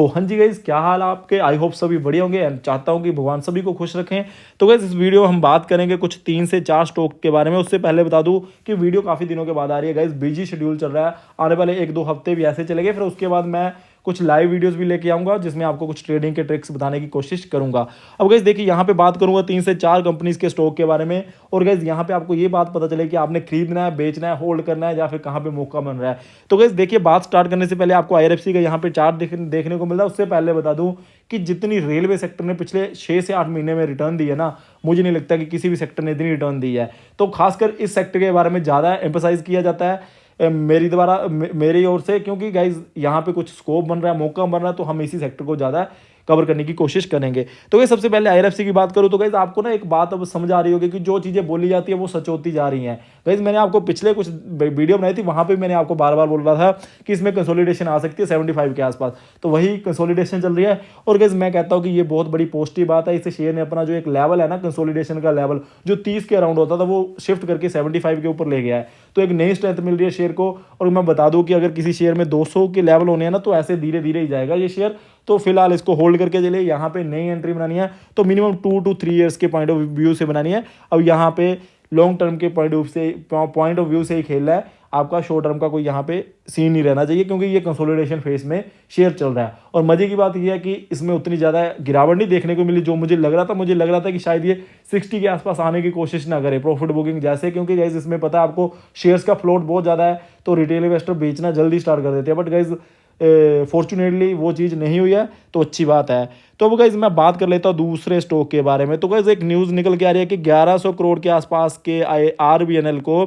हाँ जी गाइज, क्या हाल है आपके। आई होप सभी बढ़िया होंगे एंड चाहता हूँ कि भगवान सभी को खुश रखें। तो गाइज इस वीडियो में हम बात करेंगे कुछ 3 से 4 स्टॉक के बारे में। उससे पहले बता दूं कि वीडियो काफ़ी दिनों के बाद आ रही है गाइज, बिजी शेड्यूल चल रहा है। आने वाले 1-2 हफ्ते भी ऐसे चलेंगे, फिर उसके बाद मैं कुछ लाइव वीडियोस भी लेके आऊंगा जिसमें आपको कुछ ट्रेडिंग के ट्रिक्स बताने की कोशिश करूंगा। अब गाइज देखिए, यहाँ पे बात करूंगा 3 से 4 कंपनीज के स्टॉक के बारे में। और गाइज यहाँ पे आपको ये बात पता चले कि आपने खरीदना है, बेचना है, होल्ड करना है या फिर कहाँ पे मौका बन रहा है। तो गाइज देखिए, बात स्टार्ट करने से पहले आपको IRFC का यहाँ पे चार्ट देखने को मिल रहा है। उससे पहले बता दूं कि जितनी रेलवे सेक्टर ने पिछले 6 से 8 महीने में रिटर्न दी है ना, मुझे नहीं लगता कि किसी भी सेक्टर ने इतनी रिटर्न दी है। तो खासकर इस सेक्टर के बारे में ज़्यादा एम्फसाइज किया जाता है मेरी ओर से, क्योंकि गाइज यहाँ पे कुछ स्कोप बन रहा है, मौका बन रहा है, तो हम इसी सेक्टर को ज़्यादा कवर करने की कोशिश करेंगे। तो गाइज सबसे पहले IRFC की बात करूँ तो गाइज आपको ना एक बात अब समझ आ रही होगी कि जो चीज़ें बोली जाती है वो सच होती जा रही हैं। गाइज मैंने आपको पिछले कुछ वीडियो बनाई थी, वहाँ पे मैंने आपको बार बार बोल रहा था कि इसमें कंसोलिडेशन आ सकती है 75 के आसपास, तो वही कंसोलिडेशन चल रही है। और गाइज मैं कहता हूँ कि ये बहुत बड़ी पॉजिटिव बात है। इससे शेयर ने अपना जो एक लेवल है ना, कंसोलिडेशन का लेवल जो 30 के अराउंड होता था, वो शिफ्ट करके 75 के ऊपर ले गया है। तो एक नई स्ट्रेंथ मिल रही है शेयर को। और मैं बता दूं कि अगर किसी शेयर में 200 के लेवल होने हैं ना, तो ऐसे धीरे धीरे ही जाएगा ये शेयर। तो फिलहाल इसको होल्ड करके चलिए। यहाँ पे नई एंट्री बनानी है तो मिनिमम 2 to 3 ईयर्स के पॉइंट ऑफ व्यू से बनानी है। अब यहाँ पे लॉन्ग टर्म के पॉइंट ऑफ व्यू से ही खेल रहा है आपका, शॉर्ट टर्म का कोई यहाँ पे सीन नहीं रहना चाहिए, क्योंकि ये कंसोलिडेशन फेज में शेयर चल रहा है। और मजे की बात यह है कि इसमें उतनी ज़्यादा गिरावट नहीं देखने को मिली जो मुझे लग रहा था। मुझे लग रहा था कि शायद ये 60 के आसपास आने की कोशिश ना करे प्रॉफिट बुकिंग जैसे, क्योंकि गाइज इसमें पता है आपको शेयर्स का फ्लोट बहुत ज़्यादा है, तो रिटेल इन्वेस्टर बेचना जल्दी स्टार्ट कर देते हैं। बट गाइज फॉर्चुनेटली वो चीज़ नहीं हुई है, तो अच्छी बात है। तो अब गाइज मैं बात कर लेता हूँ दूसरे स्टॉक के बारे में। तो गाइज एक न्यूज़ निकल के आ रही है कि 1100 करोड़ के आसपास के RVNL को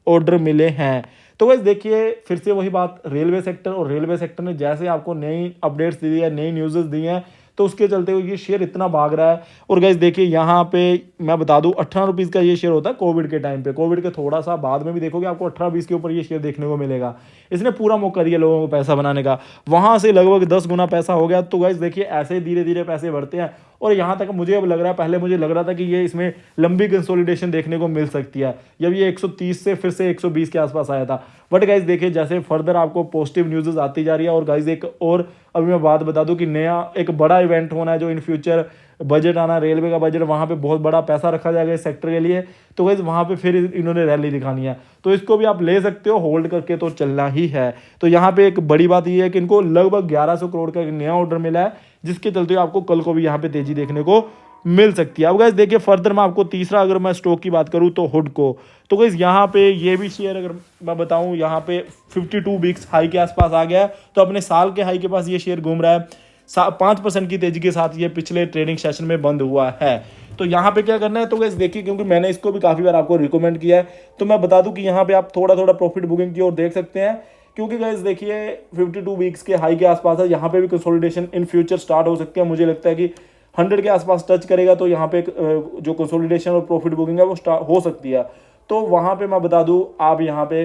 ऑर्डर मिले हैं। तो गाइज देखिए, फिर से वही बात, रेलवे सेक्टर, और रेलवे सेक्टर ने जैसे आपको नई अपडेट्स दी है, नई न्यूज़ दी हैं, तो उसके चलते हुए ये शेयर इतना भाग रहा है। और गाइज देखिए, यहाँ पे मैं बता दूं 18 रुपीज़ का ये शेयर होता है कोविड के टाइम पे। कोविड के थोड़ा सा बाद में भी देखोगे आपको 18-20 के ऊपर ये शेयर देखने को मिलेगा। इसने पूरा मौका दिया लोगों को पैसा बनाने का, वहाँ से लगभग 10 गुना पैसा हो गया। तो गाइज देखिए, ऐसे धीरे धीरे पैसे बढ़ते हैं। और यहाँ तक मुझे अब लग रहा है, पहले मुझे लग रहा था कि ये इसमें लंबी कंसोलिडेशन देखने को मिल सकती है, जब ये 130 से फिर से 120 के आसपास आया था। बट गाइज देखिए, जैसे फर्दर आपको पॉजिटिव न्यूज़ आती जा रही है। और गाइज एक और अभी मैं बात बता दूं कि नया एक बड़ा इवेंट होना है जो इन फ्यूचर बजट आना, रेलवे का बजट, वहाँ पे बहुत बड़ा पैसा रखा जाएगा इस सेक्टर के लिए। तो गाइज वहाँ पे फिर इन्होंने रैली दिखानी है, तो इसको भी आप ले सकते हो, होल्ड करके तो चलना ही है। तो यहाँ पे एक बड़ी बात ये है कि इनको लगभग 1100 करोड़ का एक नया ऑर्डर मिला है, जिसके चलते आपको कल को भी यहाँ पे तेजी देखने को मिल सकती है। अब गाइस देखिए, फर्दर मैं आपको तीसरा अगर मैं स्टॉक की बात करूँ तो हुडको। तो गाइस यहाँ पे ये भी शेयर अगर मैं बताऊँ, यहाँ पे 52 वीक्स हाई के आसपास आ गया है, तो अपने साल के हाई के पास ये शेयर घूम रहा है। 5% की तेजी के साथ ये पिछले ट्रेडिंग सेशन में बंद हुआ है। तो यहाँ पे क्या करना है, तो गाइस देखिए, क्योंकि मैंने इसको भी काफ़ी बार आपको रिकमेंड किया है, तो मैं बता दूं कि यहाँ पे आप थोड़ा थोड़ा प्रॉफिट बुकिंग की ओर देख सकते हैं। क्योंकि गाइस देखिए, 52 वीक्स के हाई के आसपास है, यहाँ पे भी कंसोलिडेशन इन फ्यूचर स्टार्ट हो सकती है। मुझे लगता है कि 100 के आसपास टच करेगा तो यहाँ पे जो कंसोलिडेशन और प्रॉफिट बुकिंग है वो स्टार्ट हो सकती है। तो वहाँ पे मैं बता दूं, आप यहाँ पे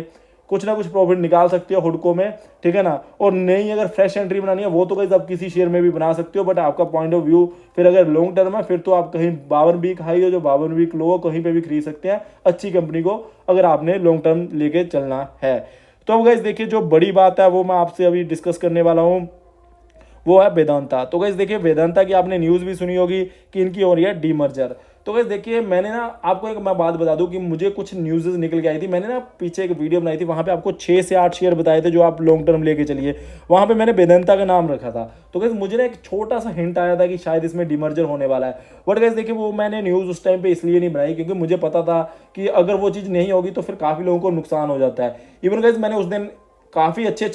कुछ ना कुछ प्रॉफिट निकाल सकते हो हुडको में, ठीक है ना। और नई अगर फ्रेश एंट्री बनानी है वो तो गाइस आप किसी शेयर में भी बना सकते हो, बट आपका पॉइंट ऑफ व्यू फिर अगर लॉन्ग टर्म है, फिर तो आप कहीं 52 वीक हाई हो, जो 52 वीक लो हो, कहीं पे भी खरीद सकते हैं अच्छी कंपनी को, अगर आपने लॉन्ग टर्म लेके चलना है। तो अब गाइस देखिए, जो बड़ी बात है वो मैं आपसे अभी डिस्कस करने वाला हूँ, वो है वेदांता। तो गाइस देखिए, वेदांता की आपने न्यूज़ भी सुनी होगी कि इनकी हो रही है डीमर्जर। तो गाइस देखिए, मैंने ना आपको एक मैं बात बता दूं कि मुझे कुछ न्यूज़ निकल के आई थी। मैंने ना पीछे एक वीडियो बनाई थी, वहाँ पे आपको 6 से 8 शेयर बताए थे जो आप लॉन्ग टर्म लेके चलिए। वहाँ पे मैंने वेदांता का नाम रखा था। तो गाइस मुझे ना एक छोटा सा हिंट आया था कि शायद इसमें डीमर्जर होने वाला है। बट गाइस देखिए, वो मैंने न्यूज़ उस टाइम पे इसलिए नहीं बनाई क्योंकि मुझे पता था कि अगर वो चीज़ नहीं होगी तो फिर काफ़ी लोगों को नुकसान हो जाता है। इवन गाइस मैंने उस दिन काफ़ी अच्छे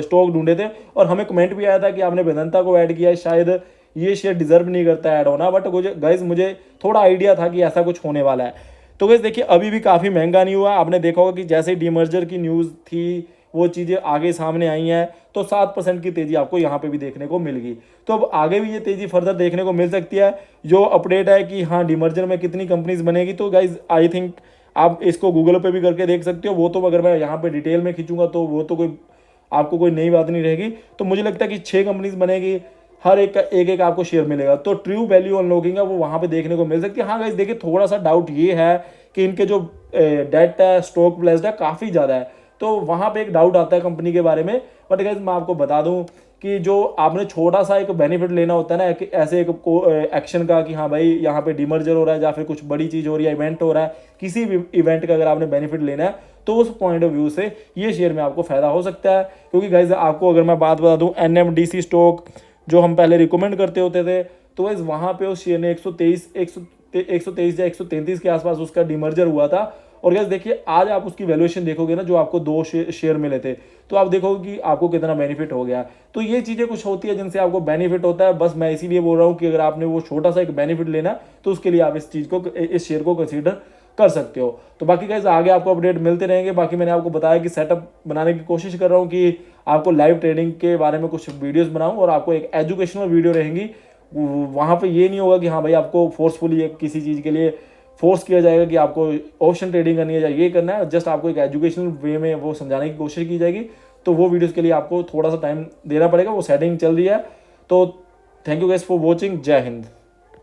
स्टॉक ढूंढे थे और हमें कमेंट भी आया था कि आपने वेदांता को ऐड किया है, शायद ये शेयर डिजर्व नहीं करता ऐड होना। बट गाइस मुझे थोड़ा आइडिया था कि ऐसा कुछ होने वाला है। तो गाइस देखिए, अभी भी काफ़ी महंगा नहीं हुआ। आपने देखा होगा कि जैसे डीमर्जर की न्यूज़ थी, वो चीज़ें आगे सामने आई हैं, तो 7% की तेज़ी आपको यहाँ पे भी देखने को मिल गई। तो अब आगे भी ये तेज़ी फर्दर देखने को मिल सकती है। जो अपडेट है कि हाँ, डीमर्जर में कितनी कंपनीज बनेगी, तो गाइस आई थिंक आप इसको गूगल पे भी करके देख सकते हो। वो तो अगर मैं यहाँ पे डिटेल में खींचूंगा तो वो तो आपको कोई नई बात नहीं रहेगी। तो मुझे लगता है कि 6 कंपनीज बनेगी, हर एक का एक आपको शेयर मिलेगा, तो ट्रू वैल्यू अनलॉकिंग है वो वहाँ पे देखने को मिल सकती है। हाँ गाइस देखिए, थोड़ा सा डाउट ये है कि इनके जो डेट है, स्टॉक प्लेस्ड है, काफ़ी ज़्यादा है, तो वहाँ पे एक डाउट आता है कंपनी के बारे में। बट गाइज मैं आपको बता दूं कि जो आपने छोटा सा एक बेनिफिट लेना होता है ना ऐसे एक एक्शन का कि हाँ भाई यहाँ पे डिमर्जर हो रहा है या फिर कुछ बड़ी चीज़ हो रही है, इवेंट हो रहा है, किसी भी इवेंट का अगर आपने बेनिफिट लेना है तो उस पॉइंट ऑफ व्यू से ये शेयर में आपको फायदा हो सकता है। क्योंकि गाइज आपको अगर मैं बात बता दूं NMDC स्टॉक जो हम पहले रिकमेंड करते होते थे, तो गाइज वहाँ पे उस शेयर ने 123 या 133 के आसपास उसका डिमर्जर हुआ था। और गैस देखिए आज आप उसकी वैल्यूएशन देखोगे ना, जो आपको 2 शेयर मिले थे, तो आप देखोगे कि आपको कितना बेनिफिट हो गया। तो ये चीज़ें कुछ होती है जिनसे आपको बेनिफिट होता है। बस मैं इसीलिए बोल रहा हूँ कि अगर आपने वो छोटा सा एक बेनिफिट लेना तो उसके लिए आप इस शेयर को कंसीडर कर सकते हो। तो बाकी गाइस आगे आपको अपडेट मिलते रहेंगे। बाकी मैंने आपको बताया कि सेटअप बनाने की कोशिश कर रहा हूँ कि आपको लाइव ट्रेडिंग के बारे में कुछ वीडियोस बनाऊं और आपको एक एजुकेशनल वीडियो रहेंगी। वहाँ पे ये नहीं होगा कि हाँ भाई आपको फोर्सफुली किसी चीज़ के लिए फोर्स किया जाएगा कि आपको ऑप्शन ट्रेडिंग करनी है या ये करना है। जस्ट आपको एक एजुकेशनल वे में वो समझाने की कोशिश की जाएगी। तो वो वीडियोस के लिए आपको थोड़ा सा टाइम देना पड़ेगा, वो सेटिंग चल रही है। तो thank you guys for watching. जय हिंद।